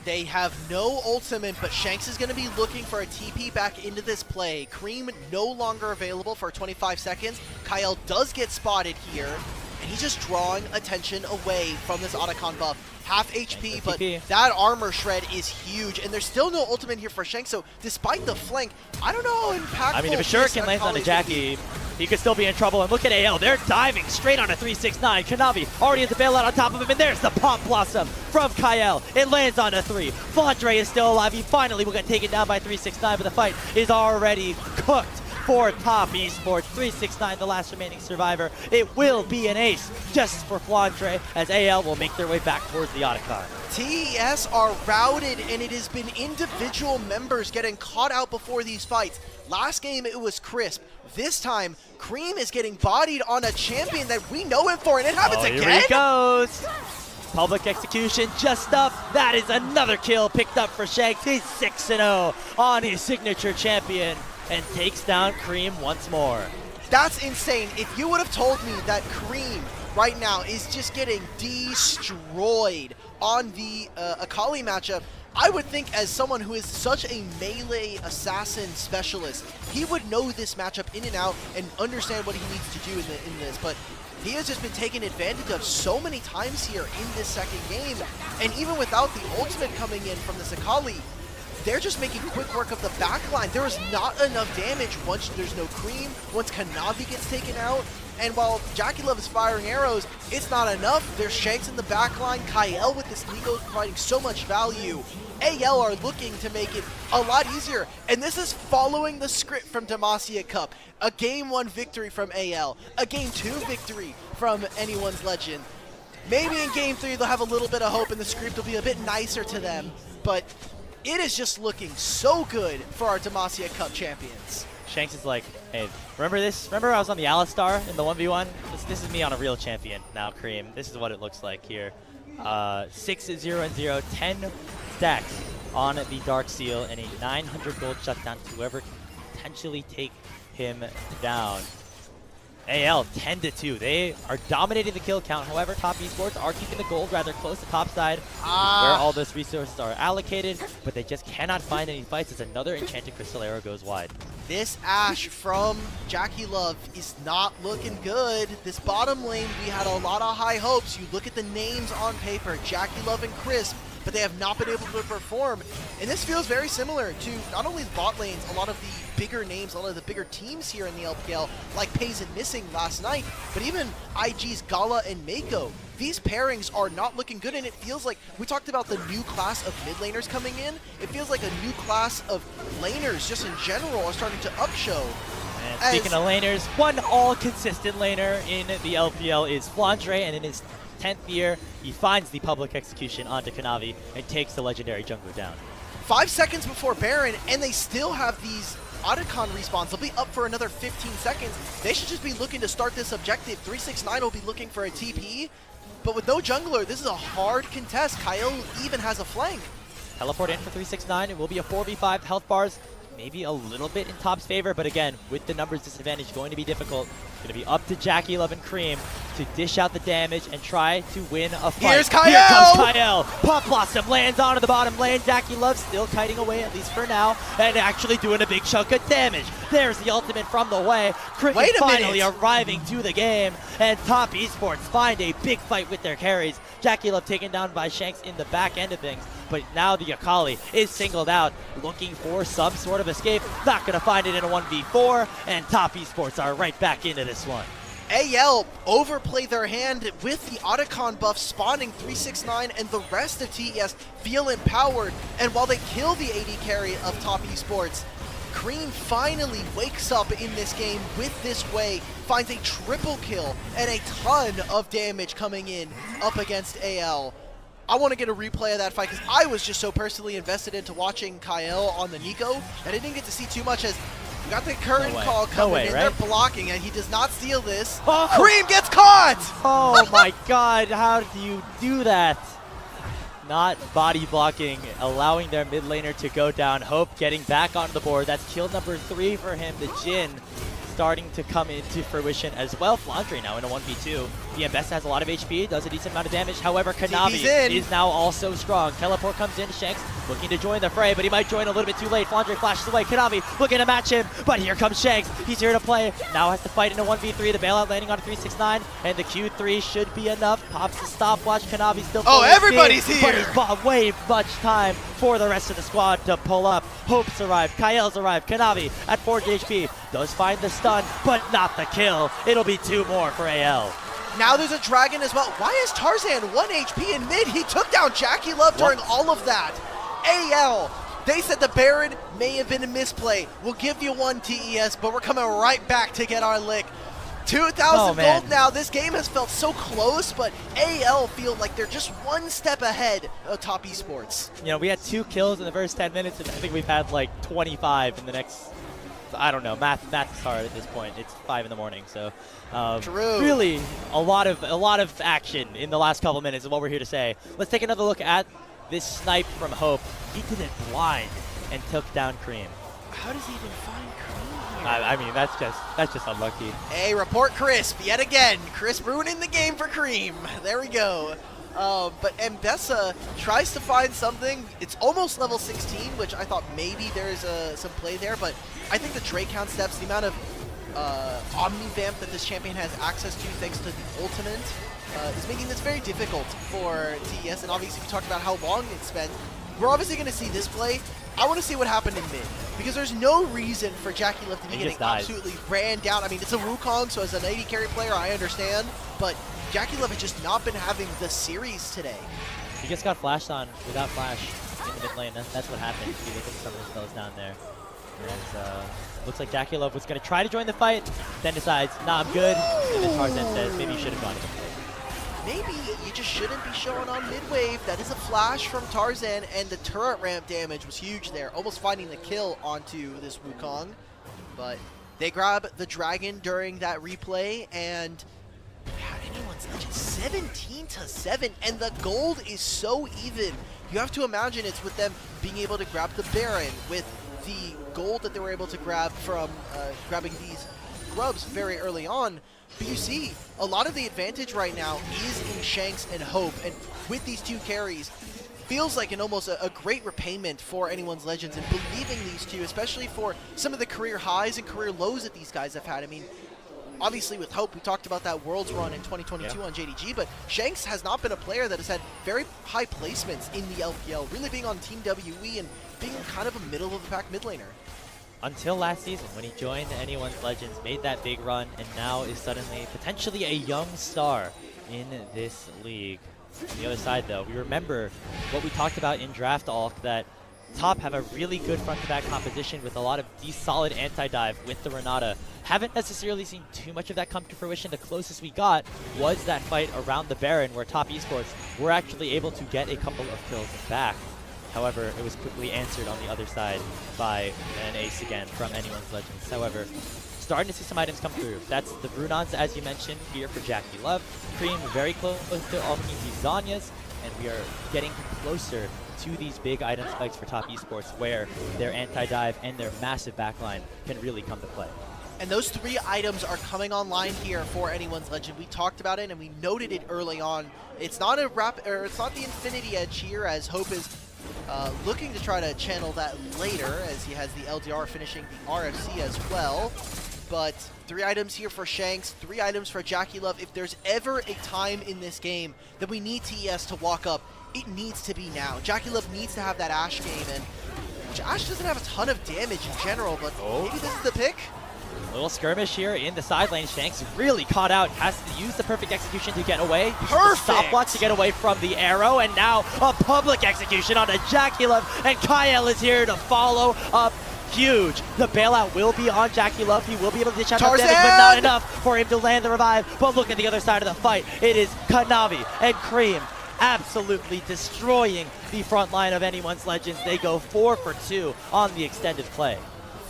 They have no ultimate, but Shanks is going to be looking for a TP back into this play. Cream no longer available for 25 seconds. Kyle does get spotted here, and he's just drawing attention away from this Otacon buff. Half HP, but that armor shred is huge, and there's still no ultimate here for Shanks, so despite the flank, I don't know how impactful. I mean, if a shuriken lands on a Jackie, he could still be in trouble. And look at AL, they're diving straight on a 369. Kanavi already has the bailout on top of him, and there's the Pop Blossom from Kyle. It lands on a 3. Flandre is still alive. He finally will get taken down by 369, but the fight is already cooked for top esports. 369, the last remaining survivor. It will be an ace just for Flandre, as AL will make their way back towards the Otacon. TES are routed, and it has been individual members getting caught out before these fights. Last game, it was Crisp. This time, Cream is getting bodied on a champion that we know him for, and it happens again. Here he goes. Public execution just up. That is another kill picked up for Shanks. He's 6-0 on his signature champion and takes down Cream once more. That's insane. If you would have told me that Cream right now is just getting destroyed on the Akali matchup, I would think as someone who is such a melee assassin specialist, he would know this matchup in and out and understand what he needs to do in this, but he has just been taken advantage of so many times here in this second game, and even without the ultimate coming in from this Akali, they're just making quick work of the backline. There is not enough damage once there's no cream, once Kanavi gets taken out, and while JackeyLove is firing arrows, it's not enough. There's Shanks in the backline, Kyle with this Nico providing so much value. AL are looking to make it a lot easier, and this is following the script from Demacia Cup. A Game 1 victory from AL, a Game 2 victory from Anyone's Legend. Maybe in Game 3 they'll have a little bit of hope and the script will be a bit nicer to them, but it is just looking so good for our Demacia Cup champions. Shanks is like, hey, remember this? Remember I was on the Alistar in the 1v1? This is me on a real champion now, Cream. This is what it looks like here. 6-0-0, 10 stacks on the Dark Seal, and a 900 gold shutdown to whoever can potentially take him down. AL 10-2. They are dominating the kill count. However, top esports are keeping the gold rather close to top side, where all those resources are allocated, but they just cannot find any fights as another enchanted crystal arrow goes wide. This Ashe from JackeyLove is not looking good. This bottom lane, we had a lot of high hopes. You look at the names on paper, JackeyLove and Crisp, but they have not been able to perform. And this feels very similar to not only the bot lanes, a lot of the bigger names, a lot of the bigger teams here in the LPL, like Pays and Missing last night, but even IG's Gala and Mako. These pairings are not looking good, and it feels like, we talked about the new class of mid laners coming in, it feels like a new class of laners just in general are starting to upshow. And speaking of laners, one all-consistent laner in the LPL is Flandre, and in his 10th year, he finds the public execution onto Kanavi and takes the legendary jungler down. 5 seconds before Baron, and they still have these Otacon respawns. They'll be up for another 15 seconds. They should just be looking to start this objective. 369 will be looking for a TP, but with no jungler, this is a hard contest. Kyle even has a flank. Teleport in for 369. It will be a 4v5. Health bars maybe a little bit in top's favor, but again, with the numbers disadvantage, going to be difficult. Going to be up to JackeyLove and Cream to dish out the damage and try to win a fight. Here's Kyle! Here comes Kyle! Pop Blossom lands onto the bottom lane. JackeyLove still kiting away, at least for now, and actually doing a big chunk of damage. There's the ultimate from the way. Cricket finally arriving to the game, and top esports find a big fight with their carries. JackeyLove taken down by Shanks in the back end of things, but now the Akali is singled out, looking for some sort of escape. Not going to find it in a 1v4, and top esports are right back into this one. AL overplay their hand with the Otacon buff spawning 369, and the rest of TES feel empowered. And while they kill the AD carry of top esports, Cream finally wakes up in this game with this way, finds a triple kill and a ton of damage coming in up against AL. I want to get a replay of that fight because I was just so personally invested into watching Kyle on the Nico that I didn't get to see too much, as we got the current call coming in. Right? They're blocking, and he does not steal this. Oh. Cream gets caught! Oh my god, how do you do that? Not body blocking, allowing their mid laner to go down. Hope getting back onto the board. That's kill number 3 for him. The Jhin starting to come into fruition as well. Flandre now in a 1v2. The Best has a lot of HP, does a decent amount of damage. However, Kanavi is now also strong. Teleport comes in, Shanks looking to join the fray, but he might join a little bit too late. Flandre flashes away. Kanavi looking to match him, but here comes Shanks. He's here to play. Now has to fight in a 1v3. The bailout landing on a 369, and the Q3 should be enough. Pops the stopwatch. Kanavi still full everybody's speed, here! But he's bought way much time for the rest of the squad to pull up. Hope's arrived. Kyle's arrived. Kanavi at 4 HP does find the stun, but not the kill. It'll be 2 more for AL. Now there's a dragon as well. Why is Tarzan 1 HP in mid? He took down JackeyLove during all of that. AL, they said the Baron may have been a misplay. We'll give you 1 TES, but we're coming right back to get our lick. 2,000 gold now. This game has felt so close, but AL feel like they're just 1 step ahead of top esports. You know, we had 2 kills in the first 10 minutes, and I think we've had like 25 in the next, I don't know, math is hard at this point. It's 5 in the morning, so really a lot of action in the last couple minutes is what we're here to say. Let's take another look at this snipe from Hope. He did it blind and took down Cream. How does he even find Cream here? I mean, that's just unlucky. Hey, report Crisp yet again. Crisp ruining the game for Cream. There we go. But Mbessa tries to find something. It's almost level 16, which I thought maybe there's some play there, but I think the Drake count steps, the amount of Omni-Vamp that this champion has access to thanks to the ultimate, is making this very difficult for TES, and obviously we talked about how long it's spent. We're obviously going to see this play. I want to see what happened in mid, because there's no reason for JackeyLove to be getting absolutely ran down. I mean, it's a Wukong, so as an AD carry player, I understand, but JackeyLove has just not been having the series today. He just got flashed on without flash in the mid lane. That's what happened. He was some of his spells down there. And, looks like JackeyLove was going to try to join the fight, then decides, nah, I'm good. And then Tarzan says, maybe you should have gone to the fight. Maybe you just shouldn't be showing on mid-wave. That is a flash from Tarzan, and the turret ramp damage was huge there, almost finding the kill onto this Wukong. But they grab the dragon during that replay, and anyone's legend 17-7, and the gold is so even. You have to imagine it's with them being able to grab the Baron, with the gold that they were able to grab from grabbing these grubs very early on. But you see, a lot of the advantage right now is in Shanks and Hope, and with these two carries, feels like almost a great repayment for anyone's legends and believing these two, especially for some of the career highs and career lows that these guys have had. I mean, obviously with Hope, we talked about that Worlds run in 2022 on JDG, but Shanks has not been a player that has had very high placements in the LPL, really being on Team WE and being kind of a middle-of-the-pack mid laner. Until last season, when he joined Anyone's Legends, made that big run, and now is suddenly potentially a young star in this league. On the other side, though, we remember what we talked about in Draft Alk, that Top have a really good front-to-back composition with a lot of solid anti-dive with the Renata. Haven't necessarily seen too much of that come to fruition. The closest we got was that fight around the Baron, where Top Esports were actually able to get a couple of kills back. However, it was quickly answered on the other side by an ace again from Anyone's Legends. However, starting to see some items come through. That's the Brunons, as you mentioned, here for JackeyLove. Cream very close to all these Zanyas, and we are getting closer to these big item spikes for Top Esports, where their anti-dive and their massive backline can really come to play. And those three items are coming online here for Anyone's Legend. We talked about it and we noted it early on. It's not it's not the Infinity Edge here, as Hope is looking to try to channel that later, as he has the LDR finishing the RFC as well. But 3 items here for Shanks, 3 items for JackeyLove. If there's ever a time in this game that we need TES to walk up, it needs to be now. JackeyLove needs to have that Ashe game, and Ashe doesn't have a ton of damage in general, but maybe this is the pick. Little skirmish here in the side lane. Shanks really caught out, has to use the perfect execution to get away. Perfect! Stopwatch to get away from the arrow, and now a public execution on a JackeyLove, and Kyle is here to follow up huge. The bailout will be on JackeyLove. He will be able to dish out the damage, but not enough for him to land the revive. But look at the other side of the fight. It is Kanavi and Cream absolutely destroying the front line of Anyone's Legends. They go 4 for 2 on the extended play.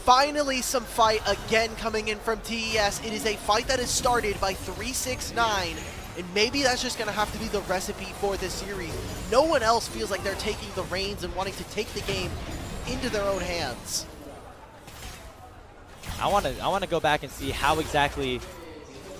Finally, some fight again coming in from TES. It is a fight that is started by 369, and maybe that's just going to have to be the recipe for this series. No one else feels like they're taking the reins and wanting to take the game into their own hands. I want to go back and see how exactly,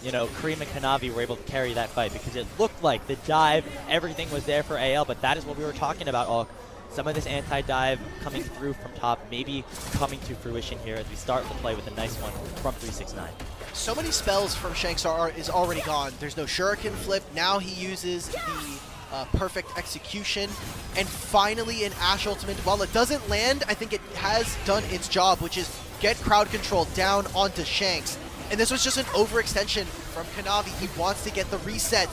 you know, Cream and Kanavi were able to carry that fight, because it looked like the dive, everything was there for AL, but that is what we were talking about, Alk. Some of this anti-dive coming through from Top, maybe coming to fruition here as we start the play with a nice one from 369. So many spells from Shanks is already gone. There's no Shuriken flip. Now he uses the perfect execution. And finally an Ashe ultimate. While it doesn't land, I think it has done its job, which is get crowd control down onto Shanks. And this was just an overextension from Kanavi. He wants to get the reset.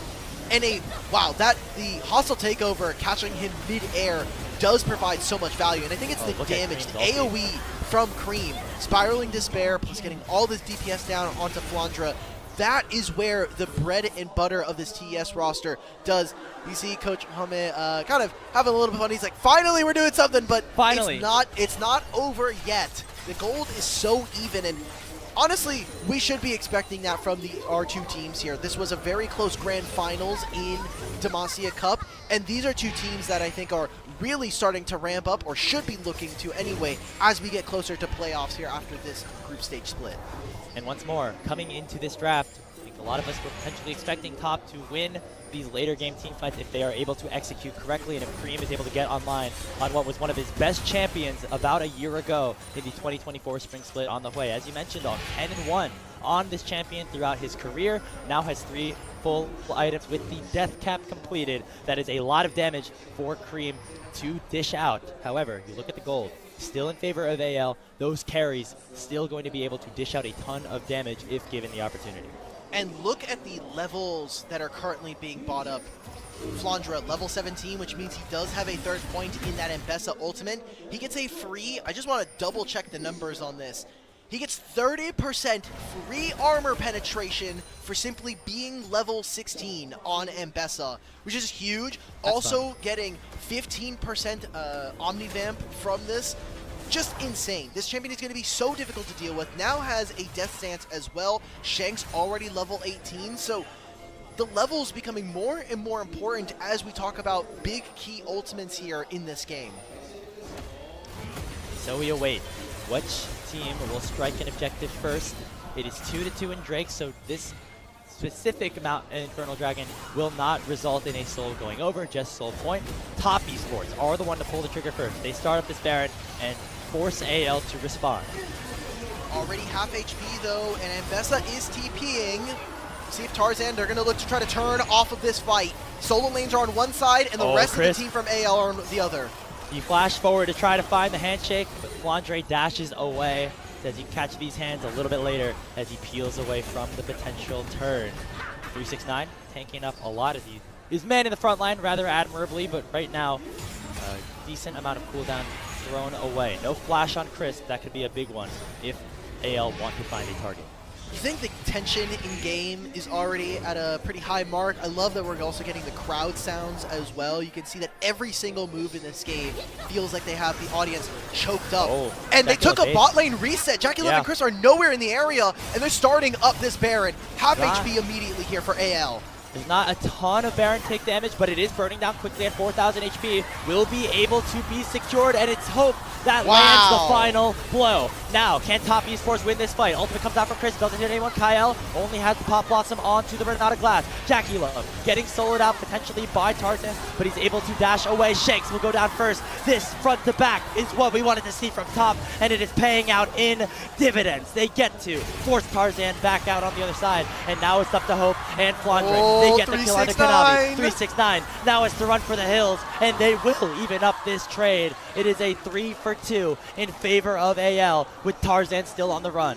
And the hostile takeover catching him mid-air does provide so much value, and I think it's the damage, the AoE from Cream, spiraling Despair, plus getting all this DPS down onto Flandra. That is where the bread and butter of this TES roster does. You see Coach Mohamed kind of having a little bit of fun. He's like, finally we're doing something, but finally it's not over yet. The gold is so even, and honestly, we should be expecting that from our two teams here. This was a very close grand finals in Demacia Cup, and these are two teams that I think are really starting to ramp up, or should be looking to anyway, as we get closer to playoffs here after this group stage split. And once more, coming into this draft, A lot of us were potentially expecting Top to win these later game team fights if they are able to execute correctly, and if Cream is able to get online on what was one of his best champions about a year ago in the 2024 Spring Split on the way. As you mentioned, on 10-1 on this champion throughout his career, now has 3 full items with the death cap completed. That is a lot of damage for Cream to dish out. However, you look at the gold, still in favor of AL. Those carries still going to be able to dish out a ton of damage if given the opportunity. And look at the levels that are currently being bought up. Flandra, level 17, which means he does have a 3rd point in that Mbessa ultimate. He gets a free, I just want to double check the numbers on this. He gets 30% free armor penetration for simply being level 16 on Mbessa, which is huge. That's also fun. getting 15% Omnivamp from this. Just insane. This champion is going to be so difficult to deal with. Now has a death stance as well. Shank's already level 18, so the level's becoming more and more important as we talk about big key ultimates here in this game. So we await which team will strike an objective first. It is 2-2 in Drake, so this specific Mount Infernal Dragon will not result in a soul going over, just soul point. Top Esports are the one to pull the trigger first. They start up this Baron and force AL to respond. Already half HP though, and Mbessa is TPing. See if Tarzan, they're going to look to try to turn off of this fight. Solo lanes are on one side, and the rest of the team from AL are on the other. You flash forward to try to find the handshake, but Flandre dashes away. Says you catch these hands a little bit later as he peels away from the potential turn. 369 tanking up a lot as he is manning the front line rather admirably, but right now, a decent amount of cooldown thrown away. No flash on Crisp, that could be a big one if AL want to find a target. You think the tension in game is already at a pretty high mark? I love that we're also getting the crowd sounds as well. You can see that every single move in this game feels like they have the audience choked up. Oh, and they took a bot lane reset. Jackie Love and Chris are nowhere in the area, and they're starting up this Baron. Half HP immediately here for AL. There's not a ton of Baron take damage, but it is burning down quickly at 4,000 HP. Will be able to be secured, and it's hope that lands the final blow. Now, can Top Esports win this fight? Ultimate comes out for Chris, doesn't hit anyone. Kyle only has the Pop Blossom onto the Renata Glass. Jackie Love getting soloed out potentially by Tarzan, but he's able to dash away. Shanks will go down first. This front to back is what we wanted to see from Top, and it is paying out in dividends. They get to force Tarzan back out on the other side, and now it's up to Hope and Flandre. They get the kill on the Kanavi. 369. Now it's to run for the hills, and they will even up this trade. It is a 3-for-2 in favor of AL, with Tarzan still on the run.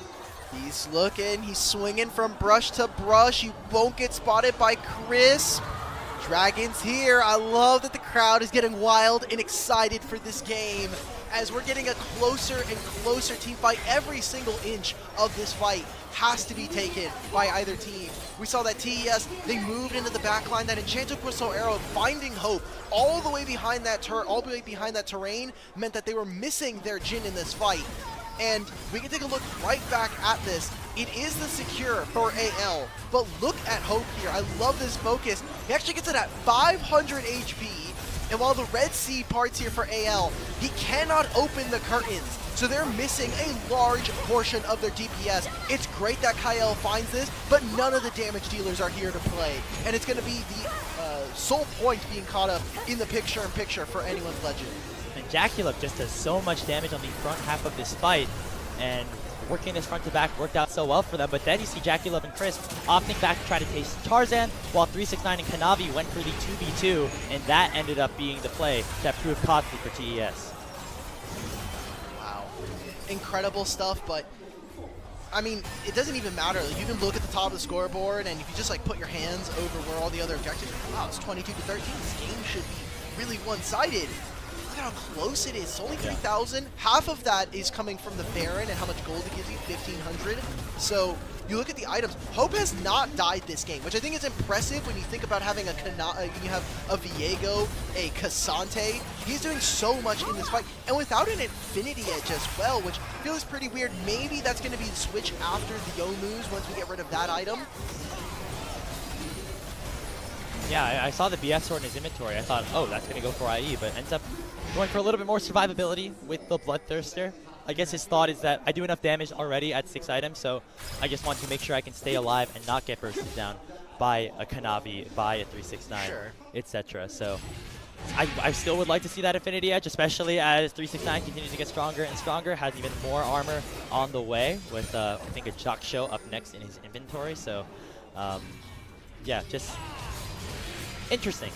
He's looking, he's swinging from brush to brush. He won't get spotted by Chris. Dragons here. I love that the crowd is getting wild and excited for this game as we're getting a closer and closer team fight. Every single inch of this fight has to be taken by either team. We saw that TES, they moved into the backline, that Enchanted Crystal Arrow finding Hope all the way behind that terrain meant that they were missing their Jhin in this fight. And we can take a look right back at this. It is the secure for AL, but look at Hope here. I love this focus. He actually gets it at 500 HP, and while the Red Sea parts here for AL, he cannot open the curtains. So they're missing a large portion of their DPS. It's great that Kyle finds this, but none of the damage dealers are here to play. And it's going to be the sole point being caught up in the picture-in-picture for anyone's Legend. And Jackulub just does so much damage on the front half of this fight, and working this front to back worked out so well for them. But then you see Jackulub and Crisp opting back to try to taste Tarzan, while 369 and Kanavi went for the 2v2, and that ended up being the play that proved costly for TES. Wow. Incredible stuff, but I mean, it doesn't even matter. Like, you can look at the top of the scoreboard, and if you just like put your hands over where all the other objectives are, wow, it's 22-13. This game should be really one-sided. Look at how close it is. It's only 3,000. Half of that is coming from the Baron and how much gold it gives you, 1,500. So you look at the items. Hope has not died this game, which I think is impressive when you think about having a you have a Viego, a Cassante. He's doing so much in this fight, and without an Infinity Edge as well, which feels pretty weird. Maybe that's going to be the switch after the Youmuu's once we get rid of that item. Yeah, I saw the BS sword in his inventory. I thought, oh, that's going to go for IE, but ends up going for a little bit more survivability with the Bloodthirster. I guess his thought is that I do enough damage already at 6 items, so I just want to make sure I can stay alive and not get bursted down by a Kanavi, by a 369, Sure. etc. So I still would like to see that Infinity Edge, especially as 369 continues to get stronger and stronger, has even more armor on the way with, I think, a Jock Show up next in his inventory. So, yeah, just interesting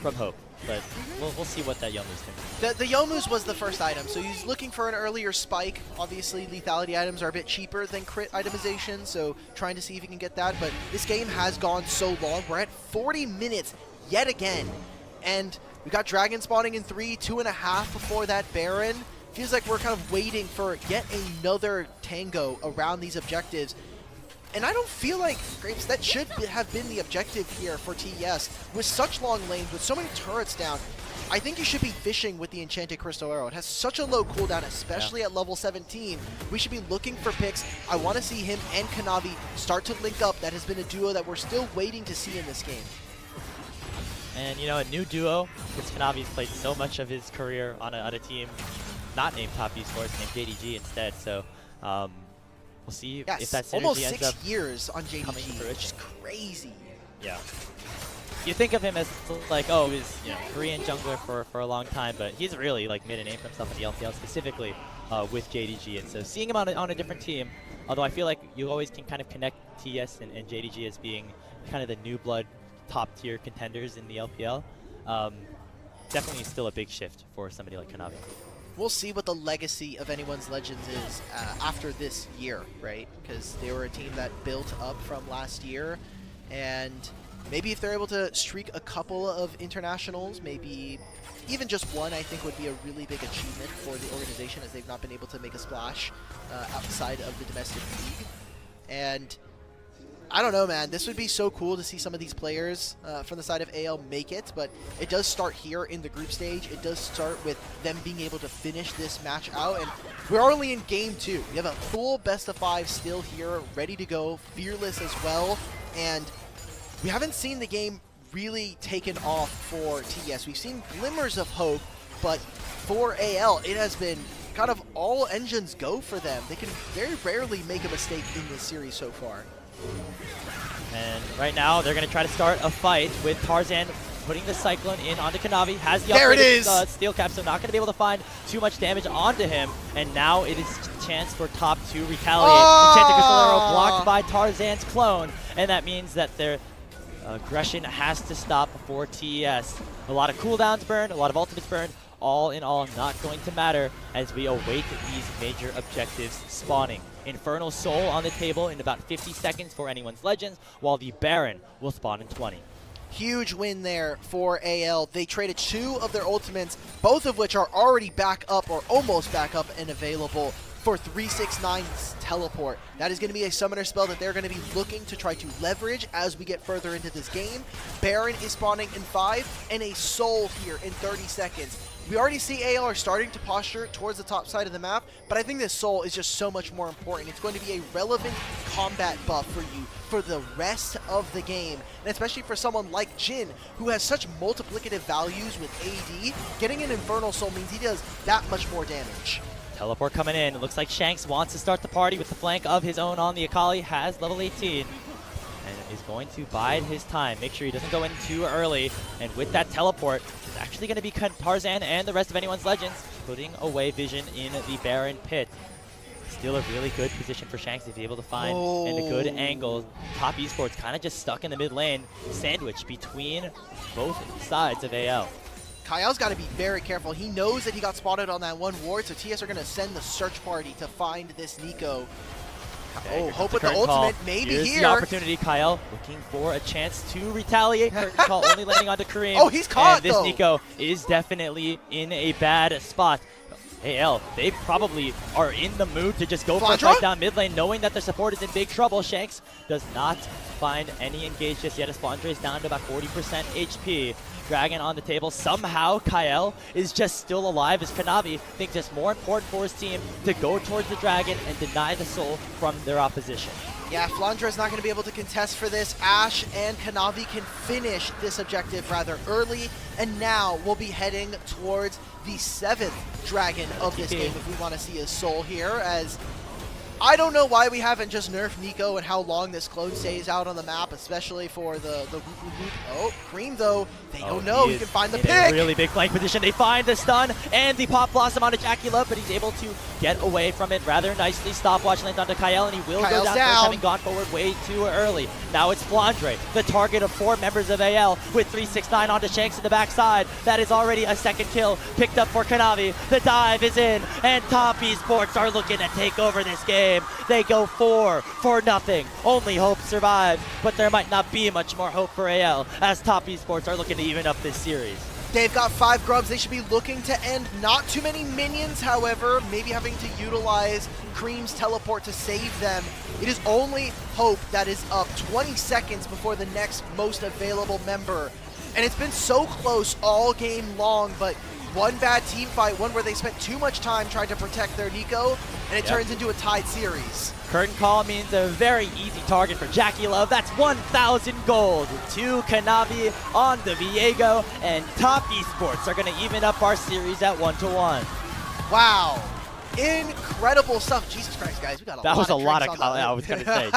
from Hope. But we'll see what that Yomu's can do. The Yomu's was the first item, so he's looking for an earlier spike. Obviously, lethality items are a bit cheaper than crit itemization, so trying to see if he can get that. But this game has gone so long. We're at 40 minutes yet again. And we got Dragon spawning in 3, 2.5 before that Baron. Feels like we're kind of waiting for yet another tango around these objectives. And I don't feel like, Grapes, that should have been the objective here for TES. With such long lanes, with so many turrets down, I think you should be fishing with the Enchanted Crystal Arrow. It has such a low cooldown, especially at level 17. We should be looking for picks. I want to see him and Kanavi start to link up. That has been a duo that we're still waiting to see in this game. And, you know, a new duo, because Kanavi's played so much of his career on a team not named Top Esports, named JDG instead. So, we'll see if that synergy almost ends 6 up years on JDG, coming to fruition. which is crazy. Yeah. You think of him as like, oh, he's Korean jungler for a long time, but he's really like made a name for himself in the LPL specifically with JDG. And so seeing him on a different team, although I feel like you always can kind of connect TS and JDG as being kind of the new blood top tier contenders in the LPL, definitely still a big shift for somebody like Kanavi. We'll see what the legacy of anyone's Legends is after this year, right? Because they were a team that built up from last year, and maybe if they're able to streak a couple of internationals, maybe even just one, I think would be a really big achievement for the organization, as they've not been able to make a splash outside of the domestic league. And I don't know, man. This would be so cool to see some of these players from the side of AL make it, but it does start here in the group stage. It does start with them being able to finish this match out, and we're only in game 2. We have a full best of 5 still here, ready to go, fearless as well, and we haven't seen the game really taken off for TES. We've seen glimmers of hope, but for AL, it has been kind of all engines go for them. They can very rarely make a mistake in this series so far. And right now, they're going to try to start a fight with Tarzan putting the Cyclone in onto Kanavi. Has the there it is! Steel Cap, so not going to be able to find too much damage onto him. And now it is a chance for top to retaliate. Enchanted Crystal Arrow blocked by Tarzan's clone, and that means that their aggression has to stop for TES. A lot of cooldowns burned, a lot of ultimates burned. All in all, not going to matter as we await these major objectives spawning. Infernal Soul on the table in about 50 seconds for anyone's Legends, while the Baron will spawn in 20. Huge win there for AL. They traded 2 of their ultimates, both of which are already back up or almost back up and available for 369's teleport. That is going to be a summoner spell that they're going to be looking to try to leverage as we get further into this game. Baron is spawning in 5, and a Soul here in 30 seconds. We already see AL are starting to posture towards the top side of the map, but I think this Soul is just so much more important. It's going to be a relevant combat buff for you for the rest of the game, and especially for someone like Jhin, who has such multiplicative values with AD. Getting an Infernal Soul means he does that much more damage. Teleport coming in. It looks like Shanks wants to start the party with the flank of his own on the Akali. Has level 18. And is going to bide his time. Make sure he doesn't go in too early. And with that teleport, it's actually going to be Tarzan and the rest of anyone's Legends putting away Vision in the Baron pit. Still a really good position for Shanks to be able to find and a good angle. Top Esports kind of just stuck in the mid lane, sandwiched between both sides of AL. Kyle's got to be very careful. He knows that he got spotted on that one ward, so TS are going to send the search party to find this Nico. Okay, hope with the ultimate, maybe Here's here. the opportunity, Kyle looking for a chance to retaliate. Curtain call only landing onto Kareem. Oh, he's caught, and this though. Nico is definitely in a bad spot. AL, they probably are in the mood to just go for a fight down mid lane, knowing that their support is in big trouble. Shanks does not find any engage just yet, as Flandre is down to about 40% HP. Dragon on the table. Somehow, Kyle is just still alive, as Kanavi thinks it's more important for his team to go towards the Dragon and deny the soul from their opposition. Yeah, Flandra's not going to be able to contest for this. Ashe and Kanavi can finish this objective rather early, and now we'll be heading towards the 7th dragon of this game if we want to see his soul here, as I don't know why we haven't just nerfed Nico and how long this clone stays out on the map, especially for the Oh, Cream though, they don't know. He can find the pick. In a really big flank position. They find the stun and the pop blossom onto Jacula, but he's able to get away from it rather nicely. Stopwatch lands onto Kyle, and he will go down first, having gone forward way too early. Now it's Flandre, the target of 4 members of AL, with 369 onto Shanks in the backside. That is already a second kill picked up for Kanavi. The dive is in, and Top Esports are looking to take over this game. They go 4-0. Only Hope survive, but there might not be much more hope for AL as Top Esports are looking to even up this series. They've got 5 grubs. They should be looking to end. Not too many minions, however, maybe having to utilize Cream's teleport to save them. It is only Hope that is up 20 seconds before the next most available member. And it's been so close all game long, but one bad team fight, one where they spent too much time trying to protect their Nico, and it turns into a tied series. Curtain call means a very easy target for Jackie Love. That's 1,000 gold to Kanavi on the Viego, and Top Esports are going to even up our series at 1-1. Wow. Incredible stuff. Jesus Christ, guys. We got a lot of That was a lot of drinks on that. I was going to say.